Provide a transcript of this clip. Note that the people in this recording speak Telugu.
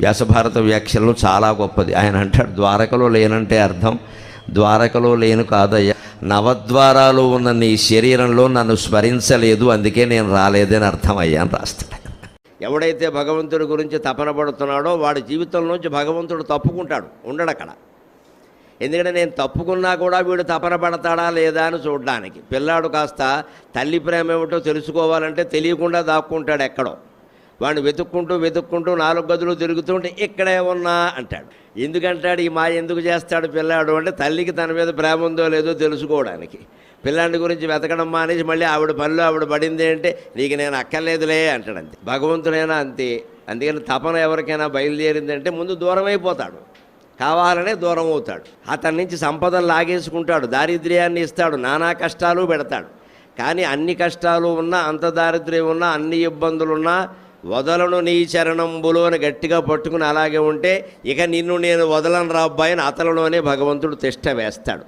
వ్యాసభారత వ్యాఖ్యలు చాలా గొప్పది. ఆయన అంటాడు, ద్వారకలో లేనంటే అర్థం ద్వారకలో లేను కాదయ్యా, నవద్వారాలు ఉన్న నీ శరీరంలో నన్ను స్మరించలేదు, అందుకే నేను రాలేదని అర్థమయ్యా అని రాస్తాడు. ఎవడైతే భగవంతుడి గురించి తపన పడుతున్నాడో వాడి జీవితంలోంచి భగవంతుడు తప్పుకుంటాడు, ఉండడు అక్కడ. ఎందుకంటే నేను తప్పుకున్నా కూడా వీడు తపన పడతాడా లేదా అని చూడడానికి. పిల్లాడు కాస్త తల్లి ప్రేమ ఏమిటో తెలుసుకోవాలంటే తెలియకుండా దాక్కుంటాడు ఎక్కడో. వాడిని వెతుక్కుంటూ 4 గదులు తిరుగుతుంటే ఇక్కడే ఉన్నా అంటాడు. ఎందుకంటాడు ఈ మాయ ఎందుకు చేస్తాడు పిల్లాడు అంటే, తల్లికి తన మీద ప్రేమ ఉందో లేదో తెలుసుకోవడానికి. పిల్లాడి గురించి వెతకడం మానేసి మళ్ళీ ఆవిడ పనిలో ఆవిడ పడింది అంటే నీకు నేను అక్కర్లేదులే అంటాడు. అంతే భగవంతుడైనా అంతే. అందుకని తపన ఎవరికైనా బయలుదేరిందంటే ముందు దూరం అయిపోతాడు, కావాలనే దూరం అవుతాడు. అతని నుంచి సంపదలు లాగేసుకుంటాడు, దారిద్ర్యాన్ని ఇస్తాడు, నానా కష్టాలు పెడతాడు. కానీ అన్ని కష్టాలు ఉన్నా, అంత దారిద్ర్యం ఉన్నా, అన్ని ఇబ్బందులున్నా వదలను నీ చరణంబులు అని గట్టిగా పట్టుకుని అలాగే ఉంటే ఇక నిన్ను నేను వదలను రా అబ్బాయి అని అతనిలోనే భగవంతుడు తిష్ట వేస్తాడు.